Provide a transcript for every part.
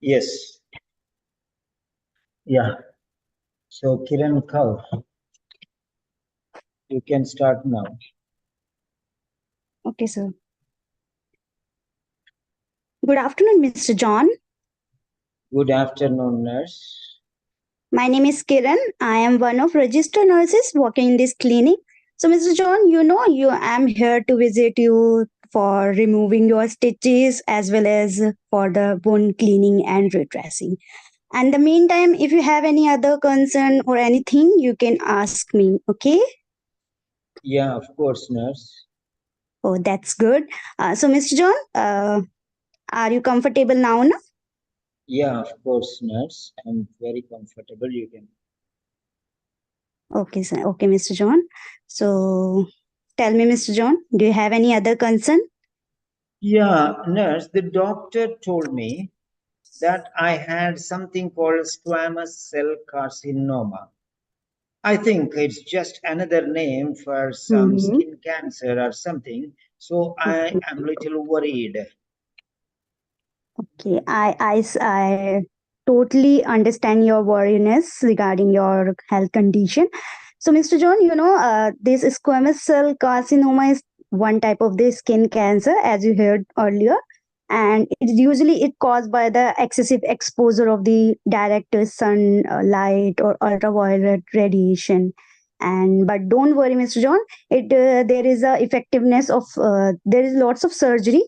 Yes. Yeah. So, Kiran Kaur, you can start now. Okay, sir. Good afternoon, Mr. John. Good afternoon, nurse. My name is Kiran. I am one of registered nurses working in this clinic. So, Mr. John, you am here to visit you for removing your stitches as well as for the wound cleaning and redressing. And the meantime, if you have any other concern or anything, you can ask me. Okay? Yeah, of course, nurse. Oh, that's good. So, Mr. John, are you comfortable now? Na? Yeah, of course, nurse. I'm very comfortable. You can. Okay, sir. Okay, Mr. John. So, tell me, Mr. John, do you have any other concern? Yeah, nurse, the doctor told me that I had something called squamous cell carcinoma. I think it's just another name for some Mm-hmm. skin cancer or something. So I am little worried. Okay, I totally understand your worriness regarding your health condition. So, Mr. John, this squamous cell carcinoma is one type of the skin cancer, as you heard earlier, and it caused by the excessive exposure of the direct sun light or ultraviolet radiation. And but don't worry, Mr. John, it there is a effectiveness of there is lots of surgery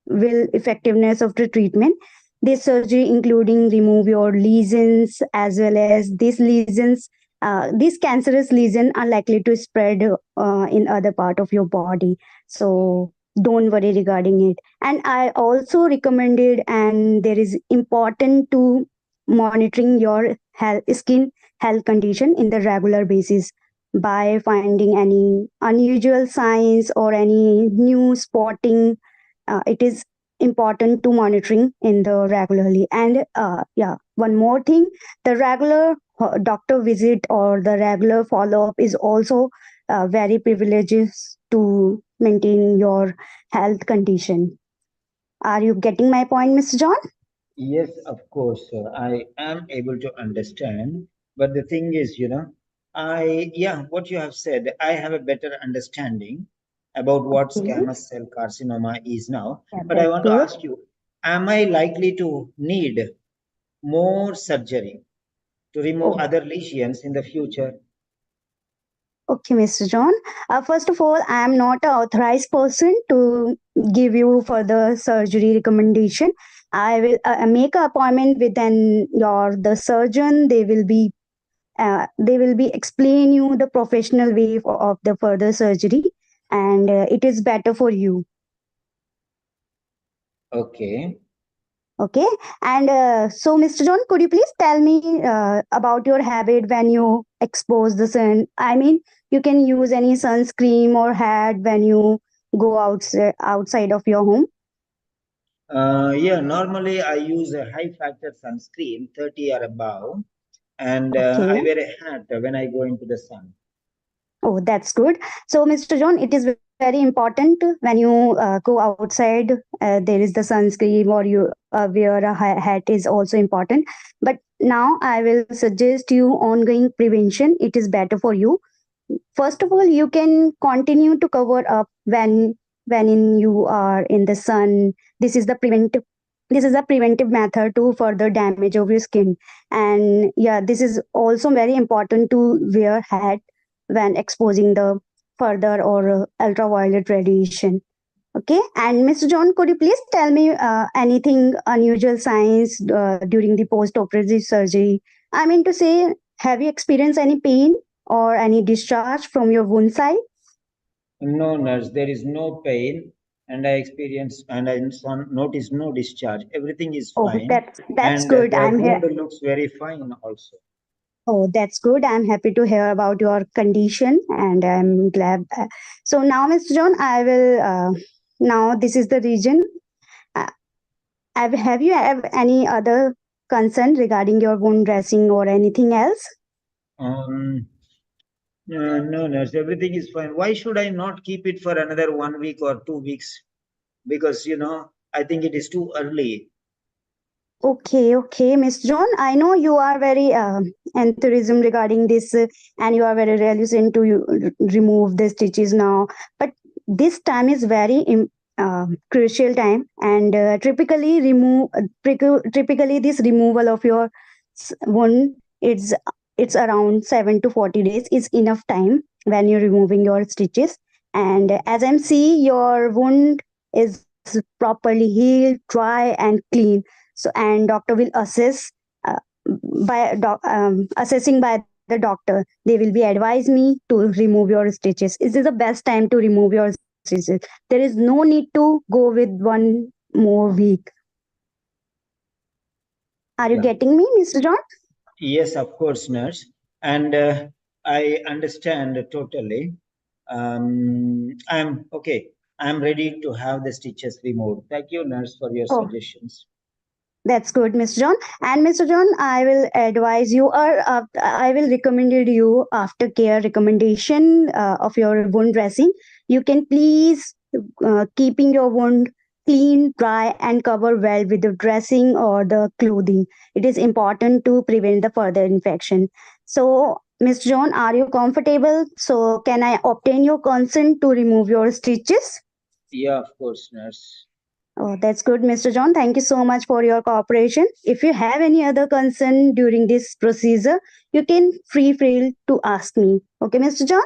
will effectiveness of the treatment. This surgery including remove your lesions as well as these cancerous lesions are likely to spread in other part of your body. So don't worry regarding it. And I also recommended and there is important to monitoring your skin health condition in the regular basis by finding any unusual signs or any new spotting. It is important to monitoring in the regularly. And yeah, one more thing, the regular doctor visit or the regular follow up is also very privileges to maintain your health condition. Are you getting my point, Mr. John? Yes, of course, sir. I am able to understand. But the thing is, yeah, what you have said, I have a better understanding about what Okay. squamous cell carcinoma is now. Yeah, But I that's want to good. ask you, am I likely to need more surgery to remove Oh, other lesions in the future? okay, Mr. John. First of all, I am not an authorized person to give you further surgery recommendation. I will make an appointment with the surgeon. They will be explain you the professional way of the further surgery, and it is better for you. Okay. Okay. And so, Mr. John, could you please tell me about your habit when you expose the sun? I mean, you can use any sunscreen or hat when you go outside of your home. Yeah, normally I use a high factor sunscreen, 30 or above, and Okay. I wear a hat when I go into the sun. Oh, that's good. So, Mr. John, it is very important when you go outside. There is the sunscreen, or you wear a hat is also important. But now I will suggest you ongoing prevention. It is better for you. First of all, you can continue to cover up you are in the sun. This is the preventive method to further damage of your skin. And yeah, this is also very important to wear hat when exposing the further or ultraviolet radiation. Okay. And Mr. John, could you please tell me anything unusual signs during the post-operative surgery? I mean to say, have you experienced any pain or any discharge from your wound site? No, nurse, there is no pain, and I experience and I notice no discharge. Everything is Oh, fine, that's and good. the I'm here. wound looks very fine also. Oh, that's good. I'm happy to hear about your condition, and I'm glad. So now, Mr. John, I will. Now this is the region. Uh, have you have any other concern regarding your wound dressing or anything else? Um, no, nurse, everything is fine. Why should I not keep it for another 1 week or 2 weeks? Because I think it is too early. Okay, Miss John. I know you are very enthusiasm regarding this, and you are very reluctant to remove the stitches now. But this time is very crucial time, and typically this removal of your wound, it's around 7 to 40 days is enough time when you're removing your stitches. And as I'm see, your wound is properly healed, dry, and clean. So, and doctor will assess uh, assessing by the doctor. They will be advise me to remove your stitches. Is this the best time to remove your stitches? There is no need to go with one more week. Are you Yeah. getting me, Mr. John? Yes, of course, nurse. And I understand totally. I'm okay. I'm ready to have the stitches removed. Thank you, nurse, for your Oh, suggestions. that's good, Mr. John. And Mr. John, I will advise you, or I will recommend you after care recommendation of your wound dressing. You can please keeping your wound clean, dry, and cover well with the dressing or the clothing. It is important to prevent the further infection. So, Mr. John, are you comfortable? So, can I obtain your consent to remove your stitches? Yeah, of course, nurse. Oh, that's good, Mr. John. Thank you so much for your cooperation. If you have any other concern during this procedure, you can feel to ask me. Okay, Mr. John?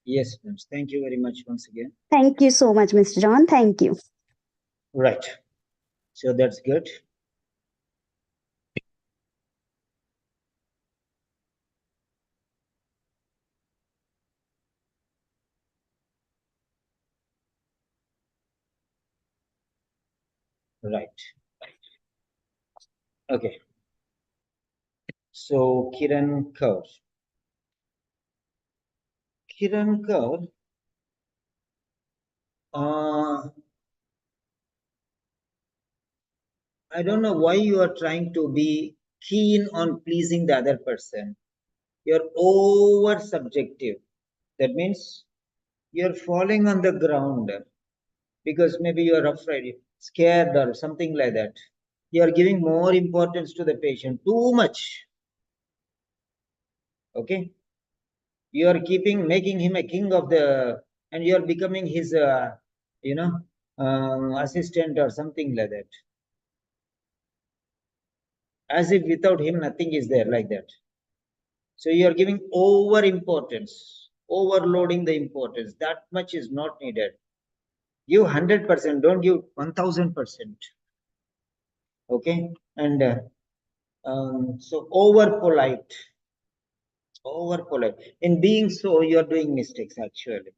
Yes, nurse. Thank you very much once again. Thank you so much, Mr. John. Thank you. Right. So that's good. Right. Okay. So Kiran Kaur. Kiran Kaur, uh, I don't know why you are trying to be keen on pleasing the other person. You're over subjective. That means you're falling on the ground because maybe you're afraid, scared, or something like that. You're giving more importance to the patient, too much. Okay? You're making him a king of the, and you're becoming his, you know, assistant or something like that. As if without him, nothing is there, like that. So you are giving over importance, overloading the importance. That much is not needed. Give 100%, don't give 1000%. Okay? And so over polite. In being so, you are doing mistakes actually.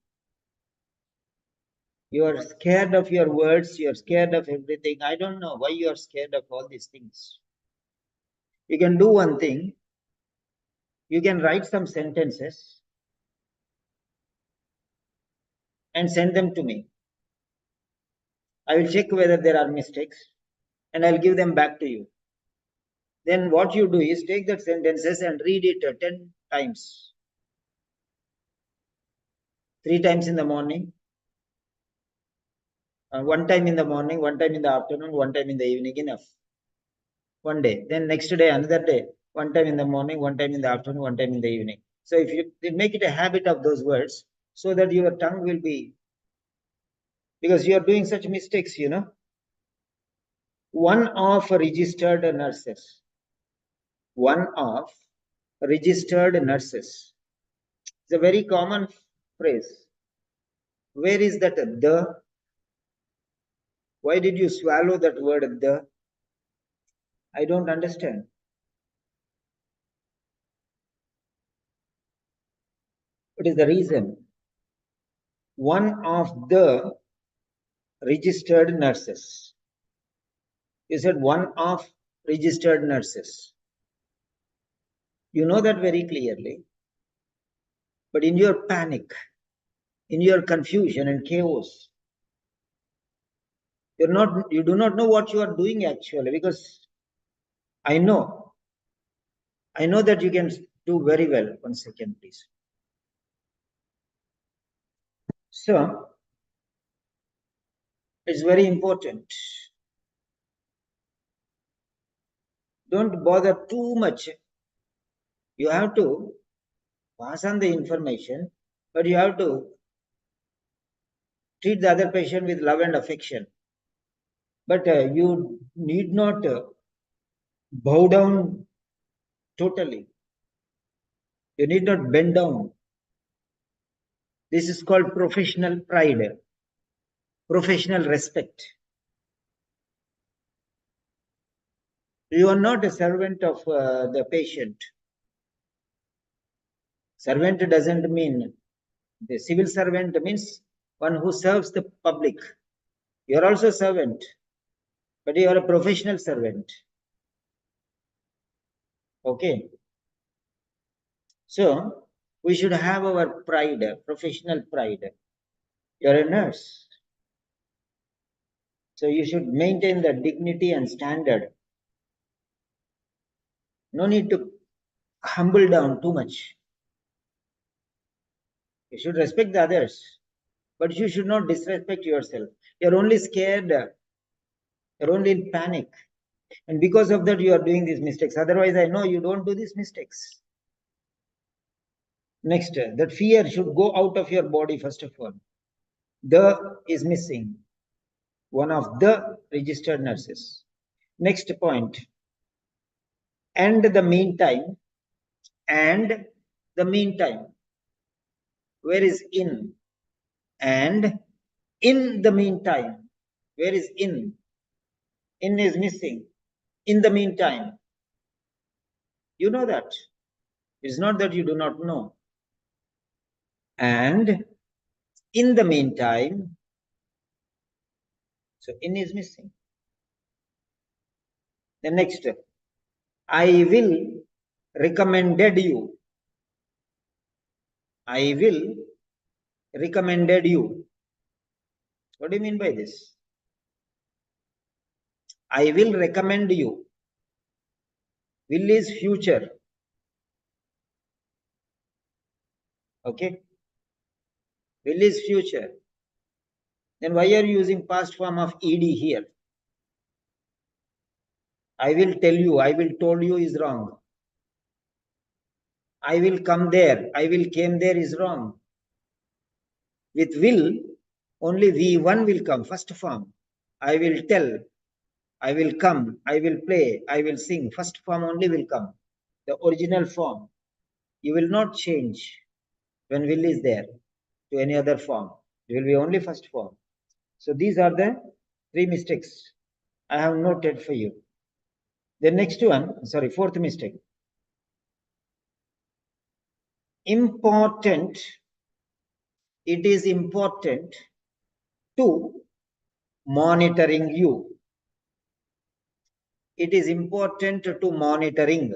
You are scared of your words, you are scared of everything. I don't know why you are scared of all these things. You can do one thing, you can write some sentences and send them to me. I will check whether there are mistakes and I'll give them back to you. Then what you do is take that sentences and read it 10 times. 3 times in the morning, one time in the morning, one time in the afternoon, one time in the evening, enough. One day. Then next day, another day, one time in the morning, one time in the afternoon, one time in the evening. So if you make it a habit of those words, so that your tongue will be, because you are doing such mistakes, one of registered nurses, one of registered nurses. It's a very common phrase. Where is that the? Why did you swallow that word the? I don't understand. What is the reason? One of the registered nurses. You said one of registered nurses. You know that very clearly. But in your panic, in your confusion and chaos, you do not know what you are doing actually, because I know that you can do very well. 1 second, please. So, it's very important. Don't bother too much. You have to pass on the information, but you have to treat the other patient with love and affection. But you need not bow down totally. You need not bend down. This is called professional pride, professional respect. You are not a servant of the patient. Servant doesn't mean, the civil servant means one who serves the public. You are also a servant, but you are a professional servant. Okay. So we should have our pride, professional pride. You are a nurse. So you should maintain the dignity and standard. No need to humble down too much. You should respect the others, but you should not disrespect yourself. You're only scared, you're only in panic. And because of that, you are doing these mistakes. Otherwise, I know you don't do these mistakes. Next, that fear should go out of your body, first of all. The is missing. One of the registered nurses. Next point. And the meantime, and the meantime. Where is in? And in the meantime. Where is in? In is missing. In the meantime. You know that. It's not that you do not know. And in the meantime, so in is missing. The next, I will recommended you. I will recommended you. What do you mean by this? I will recommend you. Will is future. Okay. Will is future. Then why are you using past form of ed here? I will tell you, I will told you is wrong. I will come there, I will came there is wrong. With will, only V1 will come, first form. I will tell, I will come, I will play, I will sing. First form only will come. The original form. You will not change when will is there to any other form. It will be only first form. So these are the three mistakes I have noted for you. The next one, sorry, fourth mistake. Important, it is important to monitoring you. It is important to monitoring.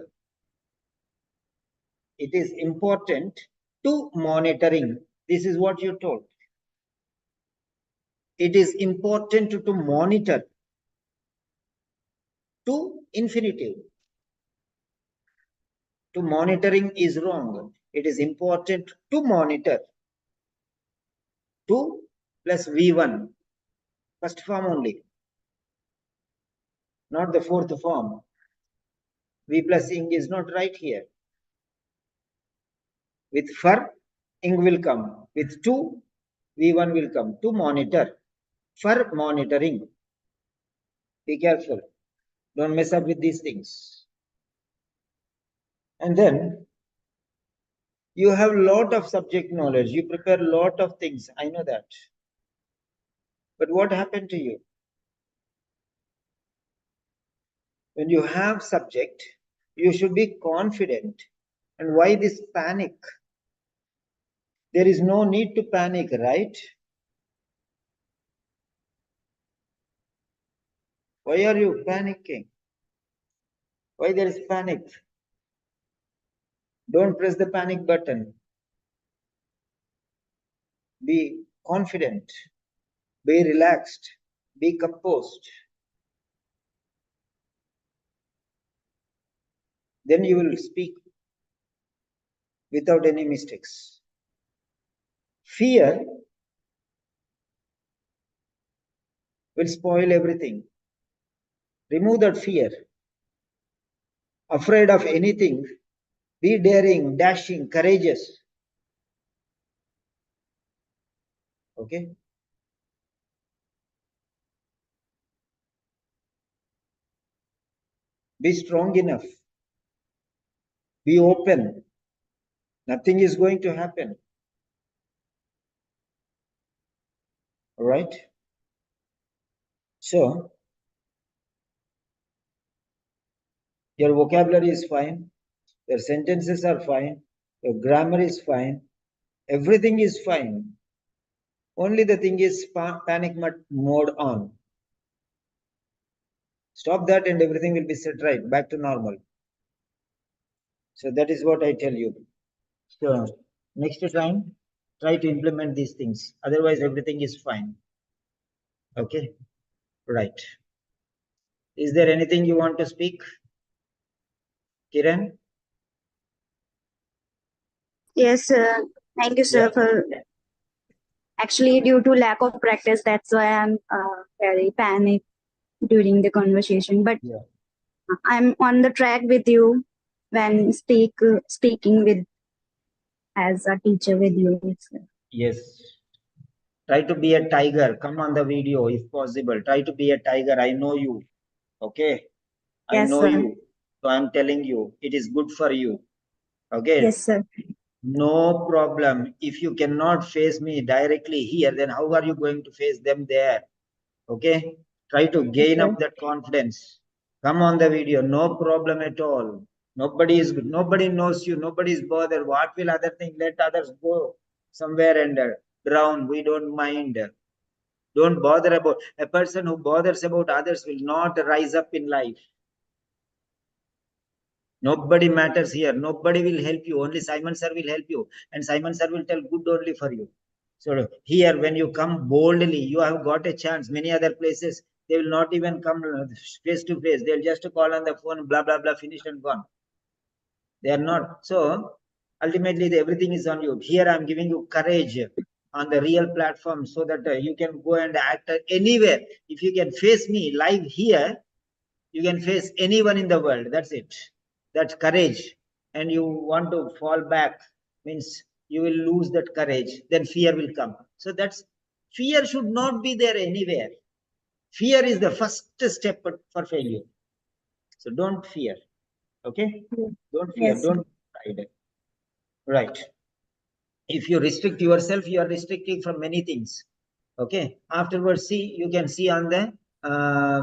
It is important to monitoring. This is what you told. It is important to monitor. To infinitive. To monitoring is wrong. It is important to monitor. To plus V1. First form only. Not the fourth form. V plus ing is not right here. With for, ing will come. With to, V1 will come. To monitor. For monitoring. Be careful. Don't mess up with these things. And then you have a lot of subject knowledge. You prepare a lot of things. I know that. But what happened to you? When you have subject, you should be confident. And why this panic? There is no need to panic, right? Why are you panicking? Why there is panic? Don't press the panic button. Be confident. Be relaxed. Be composed. Then you will speak without any mistakes. Fear will spoil everything. Remove that fear. afraid of anything. Be daring, dashing, courageous. Okay? Be strong enough. Be open. Nothing is going to happen. All right? So, your vocabulary is fine. Your sentences are fine. Your grammar is fine. Everything is fine. Only the thing is panic mode on. Stop that and everything will be set right, back to normal. So that is what I tell you. So next time, try to implement these things. Otherwise, everything is fine. Okay? Right. Is there anything you want to speak, Kiran? Yes, sir. Thank you, Yeah. sir, for actually due to lack of practice. That's why I'm very panicked during the conversation. But Yeah. I'm on the track with you when speaking with as a teacher with you. Sir. Yes. Try to be a tiger. Come on the video if possible. Try to be a tiger. I know you. Okay? I Yes, know sir. you. So I'm telling you, it is good for you. Okay? Yes, sir. No problem. If you cannot face me directly here, then how are you going to face them there? Okay? Try to Yes, gain sir. up that confidence. Come on the video. No problem at all. Nobody knows you. Nobody is bothered. What will other think? Let others go somewhere and drown. We don't mind. Don't bother about a person who bothers about others will not rise up in life. Nobody matters here. Nobody will help you. Only Simon Sir will help you. And Simon Sir will tell good only for you. So here, when you come boldly, you have got a chance. Many other places, they will not even come face to face. They'll just call on the phone, blah, blah, blah, finished and gone. They are not. So ultimately, everything is on you. Here, I'm giving you courage on the real platform so that you can go and act anywhere. If you can face me live here, you can face anyone in the world. That's it. That's courage. And you want to fall back, means you will lose that courage. Then fear will come. So that's fear should not be there anywhere. Fear is the first step for failure. So don't fear. Okay? Don't fear. Yes, sir. Don't hide. Right. If you restrict yourself, you are restricting from many things. Okay, afterwards, see, you can see on the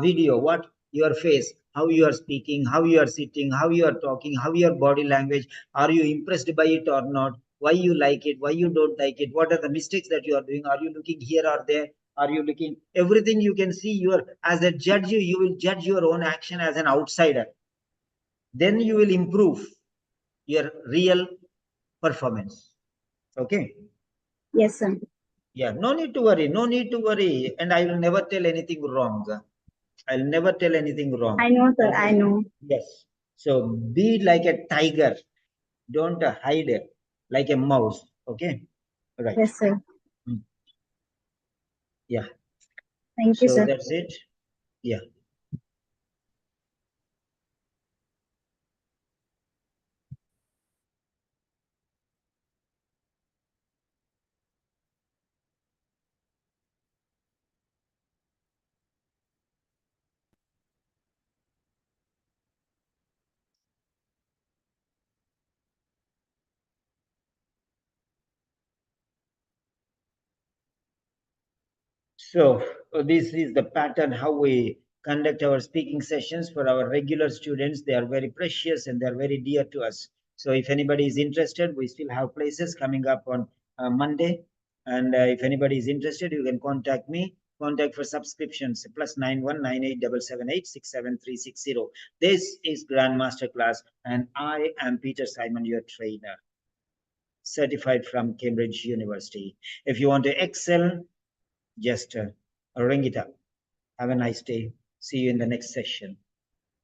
video what your face, how you are speaking, how you are sitting, how you are talking, how your body language, are you impressed by it or not, why you like it, why you don't like it, what are the mistakes that you are doing, are you looking here or there, are you looking, everything you can see. Your as a judge, you will judge your own action as an outsider. Then you will improve your real performance. Okay. Yes, sir. Yeah, no need to worry, no need to worry. And I will never tell anything wrong. I'll never tell anything I wrong. know, sir. Okay? I know. Yes. So be like a tiger. Don't hide like a mouse. Okay? Right. Yes, sir. Mm. Yeah. Thank you, So sir. that's it. Yeah. So this is the pattern how we conduct our speaking sessions for our regular students. They are very precious and they are very dear to us. So if anybody is interested, we still have places coming up on Monday. And if anybody is interested, you can contact me. Contact for subscriptions +919877867360. This is Grandmaster Class, and I am Peter Simon, your trainer, certified from Cambridge University. If you want to excel, just ring it up. Have a nice day. See you in the next session.